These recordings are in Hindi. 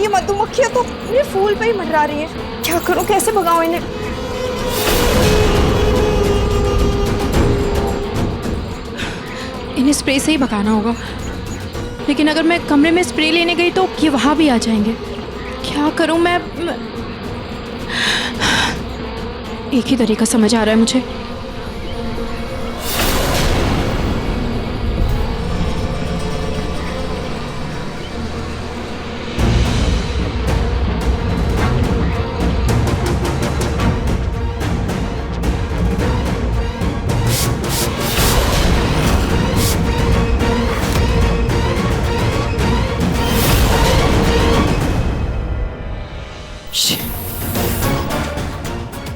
ये मधुमक्खियां तो ये फूल पे ही मंडरा रही हैं। क्या करूं, कैसे भगाऊं इन्हें? इन्हें स्प्रे से ही भगाना होगा, लेकिन अगर मैं कमरे में स्प्रे लेने गई तो ये वहां भी आ जाएंगे। क्या करूं मैं? एक ही तरीका समझ आ रहा है मुझे।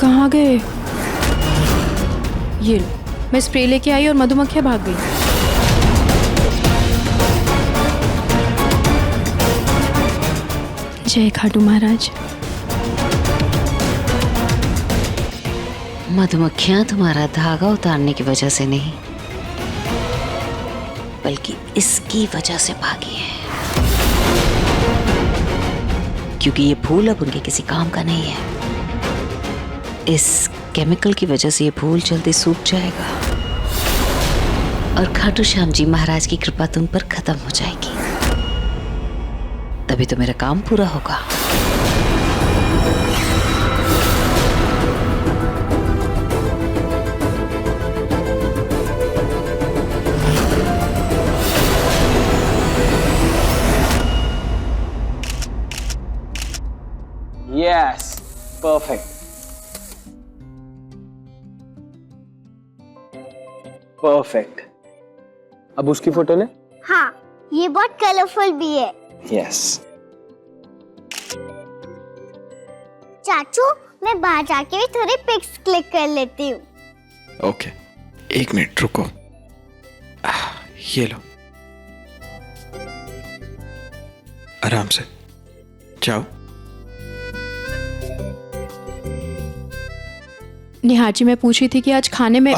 कहाँ गए ये? मैं स्प्रे लेके आई और मधुमक्खियां भाग गई। जय खाटू महाराज। मधुमक्खियां तुम्हारा धागा उतारने की वजह से नहीं, बल्कि इसकी वजह से भागी है, क्योंकि ये फूल अब उनके किसी काम का नहीं है। इस केमिकल की वजह से ये फूल जल्दी सूख जाएगा और खाटू श्याम जी महाराज की कृपा तुम पर खत्म हो जाएगी। तभी तो मेरा काम पूरा होगा। Yes, perfect. परफेक्ट। अब उसकी फोटो ले। हाँ, ये बहुत कलरफुल भी है। यस। चाचू, मैं बाहर जाके भी थोड़े पिक्स क्लिक कर लेती हूँ। ओके, 1 मिनट रुको। ये लो, आराम से जाओ। निहार जी, मैं पूछ रही थी कि आज खाने में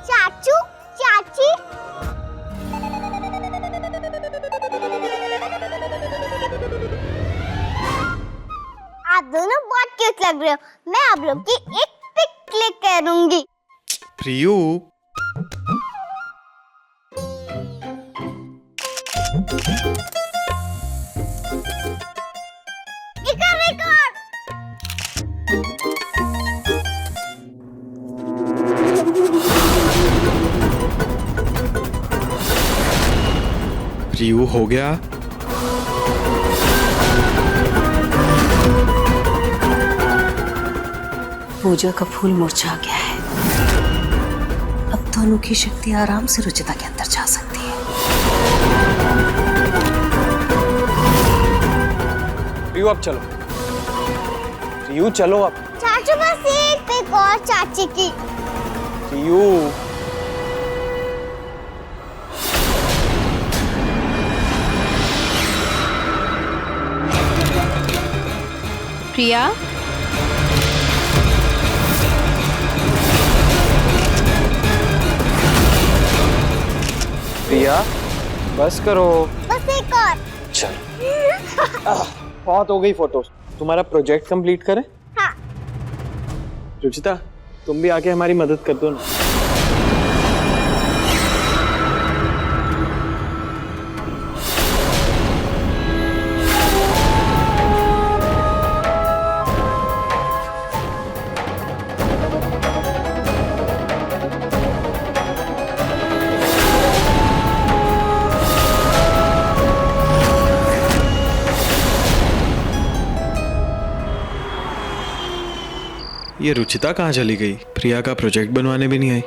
चाचू, चाची, आप दोनों बहुत क्यूट लग रहे हो। मैं आप लोग की एक पिक क्लिक करूंगी। प्रियू, प्रियू हो गया। पूजा का फूल मुरझा गया है। अब तो अनोखी शक्ति आराम से रुचिता के अंदर जा सकती है। रियू अब चलो। रियू चलो अब। चाचू, बस एक पिक और चाची की। रियू। प्रिया, प्रिया, बस करो। बस एक और। चलो। बहुत हो गई फोटोज। तुम्हारा प्रोजेक्ट कंप्लीट करें? हाँ। रुचिता, तुम भी आके हमारी मदद कर दो ना। ये रुचिता कहाँ चली गई? प्रिया का प्रोजेक्ट बनवाने भी नहीं आई।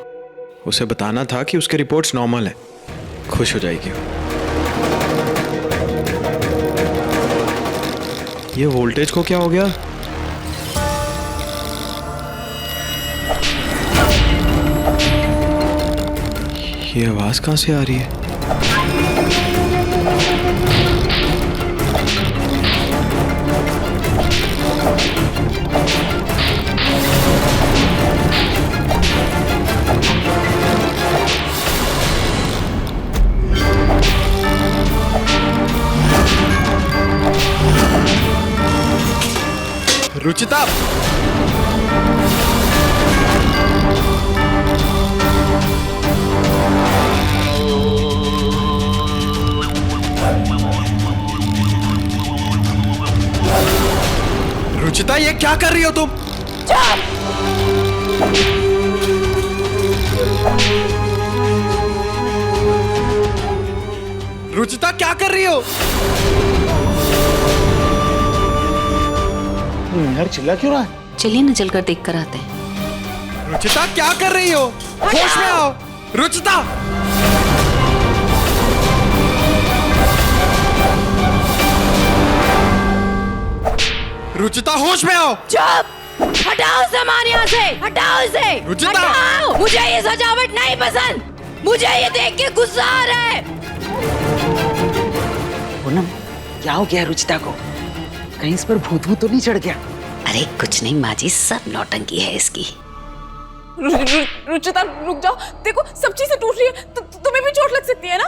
उसे बताना था कि उसके रिपोर्ट्स नॉर्मल हैं। खुश हो जाएगी वो। ये वोल्टेज को क्या हो गया? ये आवाज कहाँ से आ रही है? रुचिता! रुचिता, ये क्या कर रही हो तुम? रुचिता, क्या कर रही हो? यार चिल्ला क्यों रहा है? चलिए ना चलकर देख कर आते हैं। रुचिता, क्या कर रही हो? होश में आओ। रुचिता! रुचिता, होश में आओ। चुप! हटाओ सामान यहाँ से! हटाओ इसे! रुचिता! हटाओ! मुझे ये सजावट नहीं पसंद। मुझे ये देख के गुस्सा आ रहा है। पूनम, क्या हो गया रुचिता को? कहीं इस पर भूत तो नहीं चढ़ गया? अरे कुछ नहीं माँ जी, सब नौटंकी है इसकी। रुचिता रुक जाओ, देखो सब चीजें टूट रही है, तुम्हें भी चोट लग सकती है ना।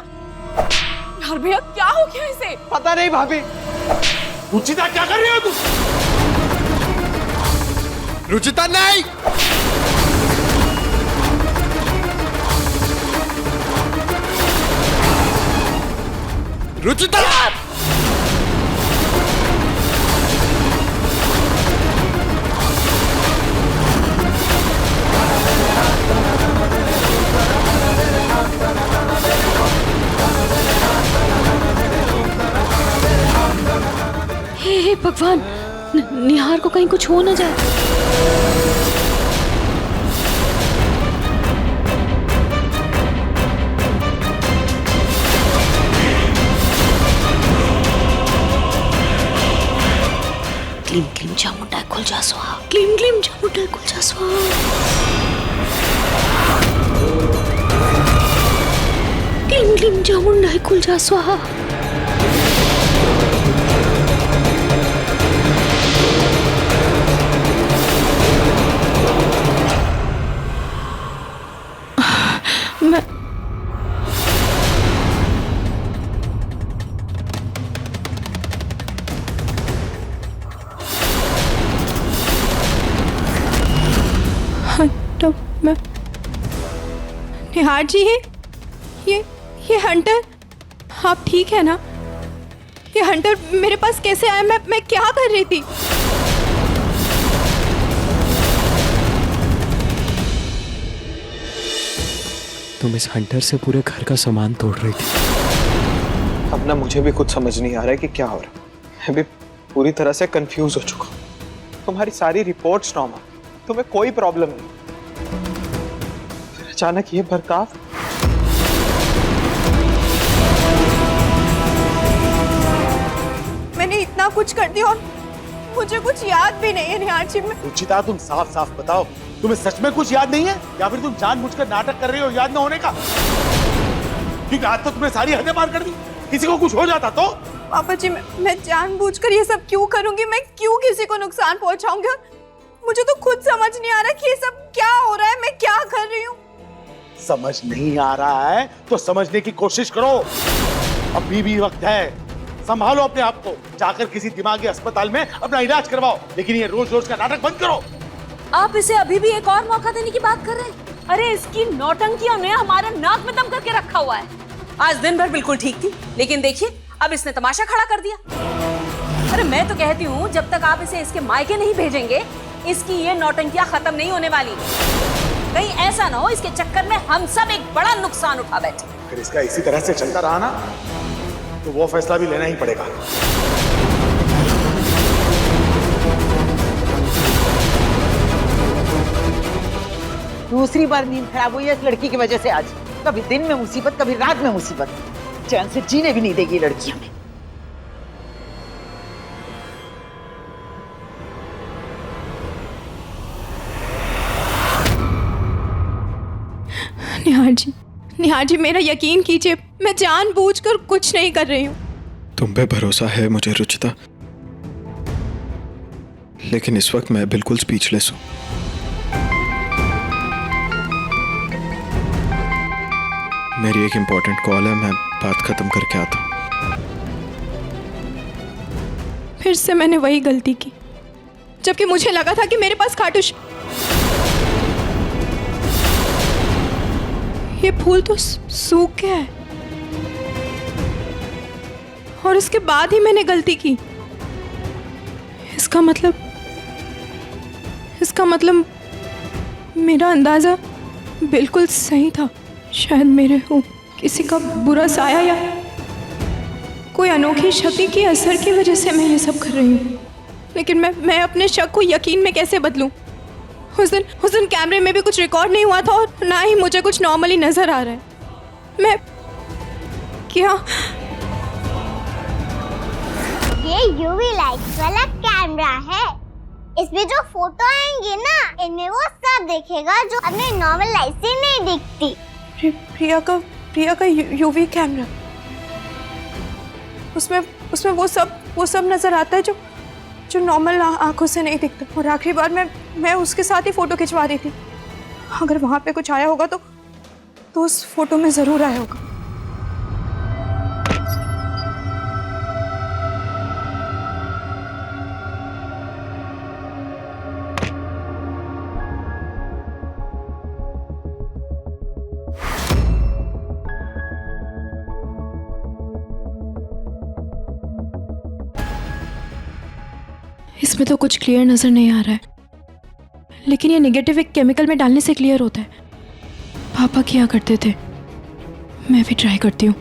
यार भैया क्या हो गया इसे? पता नहीं भाभी। रुचिता क्या कर रही हो तुम? रुचिता नहीं! रुचिता! हे भगवान, निहार को कहीं कुछ हो ना जाए। क्लीम क्लीम चामुंडा खुल जा स्वाहा। क्लीम क्लीम चामुंडा खुल जा स्वाहा। क्लीम क्लीम चामुंडा खुल जा स्वाहा। मैं तो मैं निहार जी, ये हंटर, आप ठीक है ना? ये हंटर मेरे पास कैसे आया? मैं क्या कर रही थी? तुम इस हंटर से पूरे घर का सामान तोड़ रही थी। अब ना मुझे भी कुछ समझ नहीं आ रहा है कि क्या हो रहा है। मैं भी पूरी तरह से कंफ्यूज हो चुका हूँ। तुम्हारी सारी रिपोर्ट्स नॉर्मल, तुम्हें कोई प्रॉब्लम नहीं, फिर अचानक ये बर्ताव। मैंने इतना कुछ कर दिया और मुझे कुछ याद भी नहीं है निहार जी। रुचिता, तुम साफ साफ बताओ, तुम्हें सच में कुछ याद नहीं है या फिर तुम जानबूझकर नाटक कर रही हो याद न होने का? क्योंकि आज तो तुमने सारी हदें पार कर दी। किसी को कुछ हो जाता तो? पापा जी, मैं जानबूझकर ये सब क्यों करूंगी? मैं क्यों किसी को नुकसान पहुंचाऊंगी? मुझे तो खुद समझ नहीं आ रहा कि ये सब क्या हो रहा है, मैं क्या कर रही हूँ। समझ नहीं आ रहा है तो समझने की कोशिश करो। अभी भी वक्त है, संभालो अपने आप को, जाकर किसी दिमागी अस्पताल में अपना इलाज करवाओ। लेकिन ये रोज रोज का नाटक बंद करो। आप इसे अभी भी एक और मौका देने की बात कर रहे हैं? अरे इसकी नौटंकियों ने हमारे नाक में दम करके रखा हुआ है। आज दिन भर बिल्कुल ठीक थी, लेकिन देखिए अब इसने तमाशा खड़ा कर दिया। अरे मैं तो कहती हूँ जब तक आप इसे इसके मायके नहीं भेजेंगे, इसकी ये नौटंकियां खत्म नहीं होने वाली। कहीं ऐसा ना हो इसके चक्कर में हम सब एक बड़ा नुकसान उठा बैठे। अगर इसका इसी तरह से चलता रहा ना तो वो फैसला भी लेना ही पड़ेगा। दूसरी बार नींद खराब हुई है इस लड़की की वजह से आज। कभी दिन में मुसीबत, कभी रात में मुसीबत। चैन से जीने भी नहीं देगी ये लड़की हमें। निहार जी मेरा यकीन कीजिए, मैं जानबूझकर कुछ नहीं कर रही हूँ। तुम पे भरोसा है मुझे रुचिता, लेकिन इस वक्त मैं बिल्कुल स्पीचलेस हूं। मेरी एक इंपॉर्टेंट कॉल है, मैं बात खत्म करके आता हूं। फिर से मैंने वही गलती की, जबकि मुझे लगा था कि मेरे पास खाटूश। ये फूल तो सूख गया है और उसके बाद ही मैंने गलती की। इसका मतलब मेरा अंदाजा बिल्कुल सही था। शायद मेरे को किसी का बुरा साया या कोई अनोखी शक्ति के असर की वजह से मैं ये सब कर रही हूँ। लेकिन मैं अपने शक को यकीन में कैसे बदलूं? उस दिन कैमरे में भी कुछ रिकॉर्ड नहीं हुआ था और ना ही मुझे कुछ नॉर्मली नजर आ रहा है। मैं क्या ये यूवी लाइट वाला कैमरा है। इसमें जो फोटो आएंगे ना, इनमें वो सब दिखेगा जो अपने नॉर्मल लाइट से नहीं दिखती। प्रिया का यूवी कैमरा, उसमें वो सब नजर आता है जो नॉर्मल आंखों से नहीं दिखता। और आखिरी बार मैं उसके साथ ही फोटो खिंचवा रही थी। अगर वहां पे कुछ आया होगा तो उस फोटो में जरूर आया होगा। इसमें तो कुछ क्लियर नजर नहीं आ रहा है, लेकिन ये नेगेटिव एक केमिकल में डालने से क्लियर होता है। पापा किया करते थे, मैं भी ट्राई करती हूँ।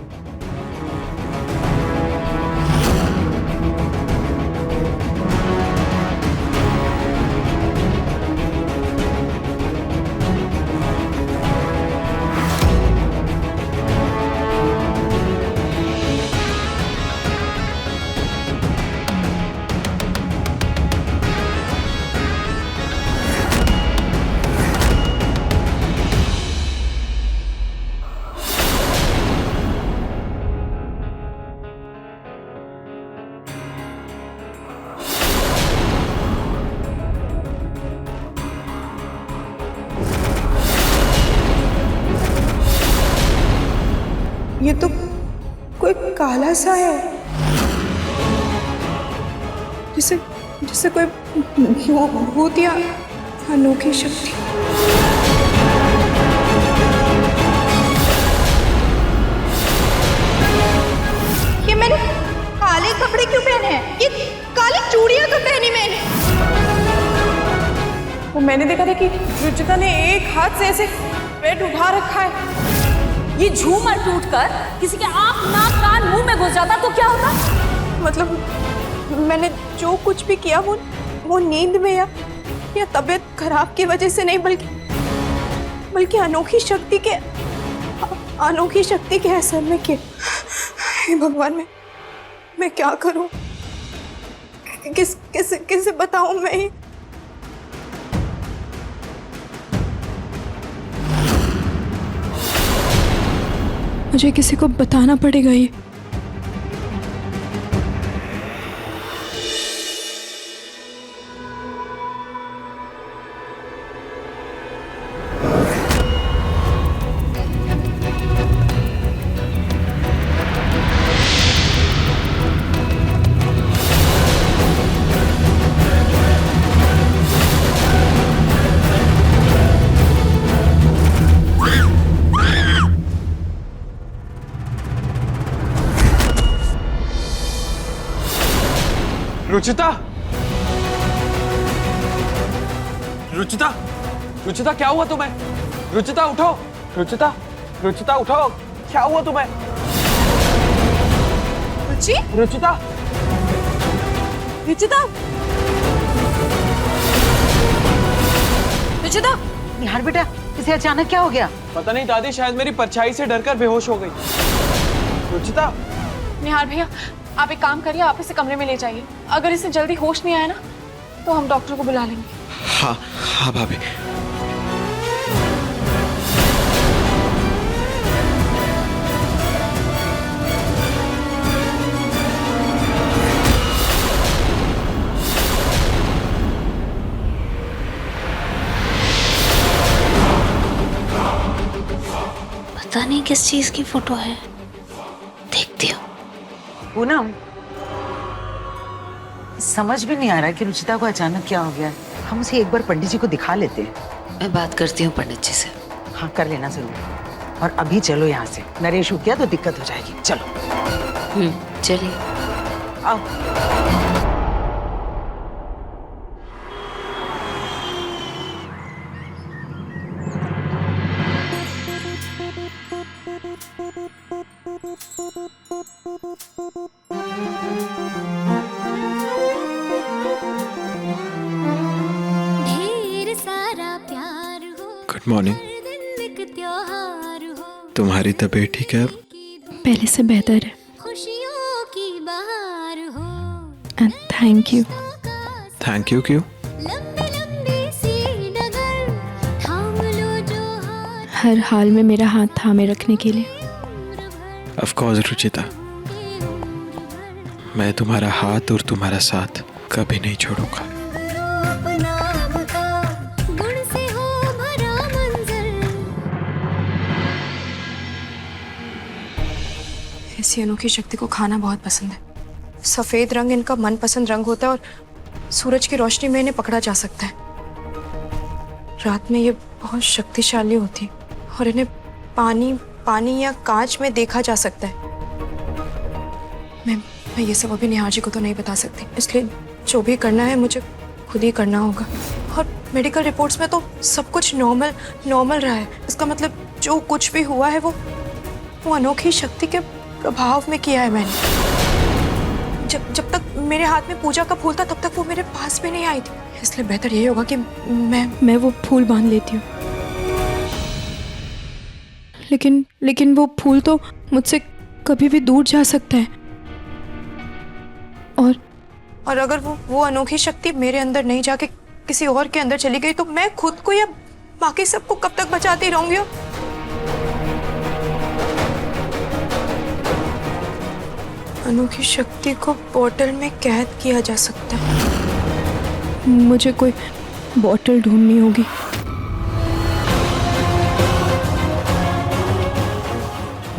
ये तो कोई काला सा है, जिसे कोई भूत या अनोखी शक्ति। ये मैंने काले कपड़े क्यों पहने हैं? ये काली चूड़ियां क्यों पहनी मैंने? वो मैंने देखा था कि रुचिता ने एक हाथ से ऐसे पेट उठा रखा है। ये झूमर टूटकर किसी के आंख, नाक, कान, मुंह में घुस जाता तो क्या होता? मतलब मैंने जो कुछ भी किया वो नींद में या तबीयत खराब की वजह से नहीं, बल्कि अनोखी शक्ति के असर में किया। हे भगवान, मैं क्या करूं? किसे बताऊं मैं? मुझे किसी को बताना पड़ेगा ये। रुचिता, रुचिता, रुचिता क्या हुआ तुम्हें? रुचिता उठो, रुचिता, रुचिता उठो, क्या हुआ तुम्हें? रुचिता, रुचिता, रुचिता, निहार बेटा, इसे अचानक क्या हो गया? पता नहीं दादी, शायद मेरी परछाई से डरकर बेहोश हो गई। रुचिता, निहार भैया, आप एक काम करिए, आप इसे कमरे में ले जाइए। अगर इसे जल्दी होश नहीं आया ना तो हम डॉक्टर को बुला लेंगे। हाँ हाँ भाभी। पता नहीं किस चीज की फोटो है, देखती हूँ। पूनम, समझ भी नहीं आ रहा कि रुचिता को अचानक क्या हो गया। हम उसे एक बार पंडित जी को दिखा लेते हैं। मैं बात करती हूँ पंडित जी से। हाँ, कर लेना जरूर। और अभी चलो यहाँ से, नरेश उठ गया तो दिक्कत हो जाएगी। चलो। चलिए। आओ। ढेर सारा प्यार हो, गुड मॉर्निंग। एक त्योहार हो, तुम्हारी तबीयत ठीक है अब? पहले से बेहतर है। खुशियों की बहार हो, थैंक यू। थैंक यू क्यों? लंबी लंबी सी डगर, थाम लो जो हाथ हर हाल में मेरा हाथ थामे रखने के लिए। ऑफ कोर्स रुचिता, मैं तुम्हारा हाथ और तुम्हारा साथ कभी नहीं छोड़ूंगा। नाम का गुण से हो भरा मंजर। ऐसी अनोखी शक्ति को खाना बहुत पसंद है। सफेद रंग इनका मनपसंद रंग होता है और सूरज की रोशनी में इन्हें पकड़ा जा सकता है। रात में ये बहुत शक्तिशाली होती है और इन्हें पानी या कांच में देखा जा सकता है। मैं ये सब अभी निहार जी को तो नहीं बता सकती, इसलिए जो भी करना है मुझे खुद ही करना होगा। और मेडिकल रिपोर्ट्स में तो सब कुछ नॉर्मल रहा है। इसका मतलब जो कुछ भी हुआ है वो अनोखी शक्ति के प्रभाव में किया है मैंने। जब तक मेरे हाथ में पूजा का फूल था तब तक वो मेरे पास भी नहीं आई थी, इसलिए बेहतर यही होगा कि मैं वो फूल बांध लेती हूँ। लेकिन वो फूल तो मुझसे कभी भी दूर जा सकता है। और अगर वो अनोखी शक्ति मेरे अंदर नहीं जाके किसी और के अंदर चली गई तो मैं खुद को या बाकी सबको कब तक बचाती रहूंगी? अनोखी शक्ति को बोतल में कैद किया जा सकता है। मुझे कोई बोतल ढूंढनी होगी।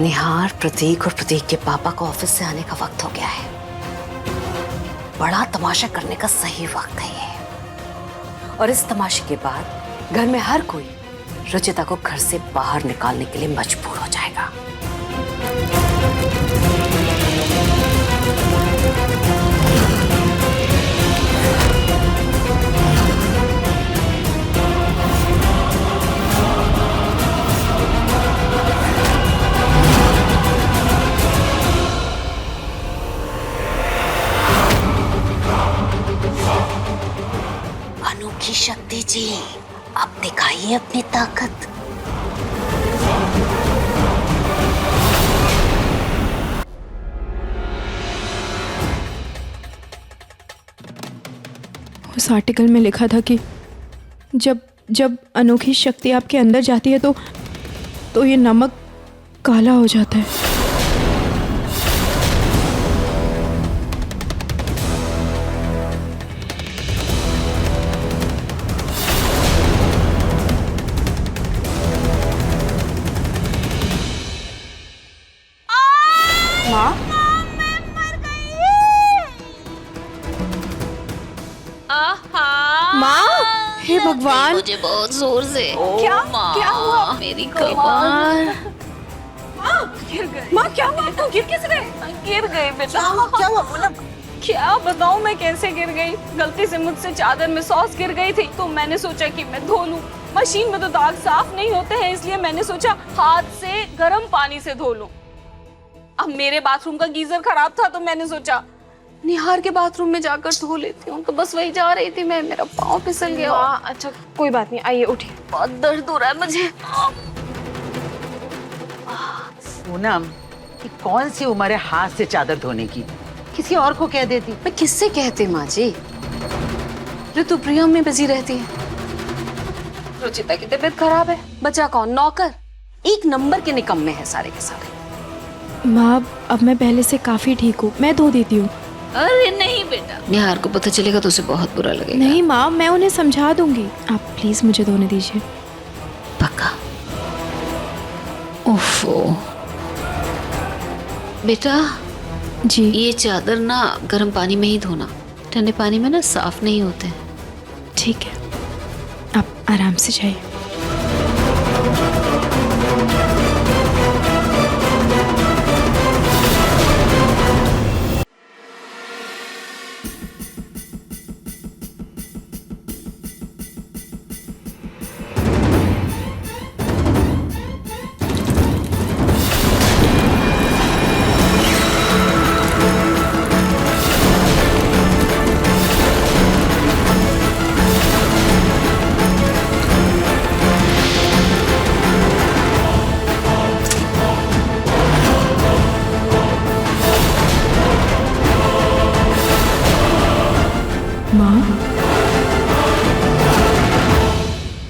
निहार, प्रतीक और प्रतीक के पापा को ऑफिस से आने का वक्त हो गया है। बड़ा तमाशा करने का सही वक्त है ये। और इस तमाशे के बाद घर में हर कोई रुचिता को घर से बाहर निकालने के लिए मजबूर हो जाएगा। अनोखी शक्ति जी, अब दिखाइए अपनी ताकत। उस आर्टिकल में लिखा था कि जब अनोखी शक्ति आपके अंदर जाती है तो ये नमक काला हो जाता है। माँ, हे भगवान, मुझे बहुत जोर से। क्या हुआ? मेरी कमर। माँ क्या हुआ आपको? गिर कैसे गए? गिर गई बेटा। क्या हुआ पूनम? क्या बताऊं मैं कैसे गिर गई। गलती से मुझसे चादर में सॉस गिर गई थी तो मैंने सोचा कि मैं धो लूं। मशीन में तो दाग साफ नहीं होते हैं, इसलिए मैंने सोचा हाथ से गर्म पानी से धो लूं। अब मेरे बाथरूम का गीजर खराब था तो मैंने सोचा निहार के बाथरूम में जाकर धो लेती हूँ। तो बस वही जा रही थी मैं, मेरा पाँव फिसल गया। अच्छा कोई बात नहीं, आइए उठिए। बहुत दर्द हो रहा है मुझे। पूनम, ये कौन सी उम्र है हाथ से चादर धोने की? किसी और को कह देती। मैं किससे कहती माँ जी? ऋतु प्रिया में बिजी रहती है, रुचिता की तबीयत खराब है, बचा कौन? नौकर। एक नंबर के निकम्मे हैं सारे के सारे। माँ अब मैं पहले से काफी ठीक हूँ, मैं धो देती हूँ। अरे नहीं बेटा, निहार को पता चलेगा तो उसे बहुत बुरा लगेगा। नहीं माँ, मैं उन्हें समझा दूंगी, आप प्लीज मुझे धोने दीजिए। पक्का? ओफो बेटा, जी ये चादर ना गर्म पानी में ही धोना, ठंडे पानी में ना साफ नहीं होते हैं। ठीक है, आप आराम से जाइए। माँ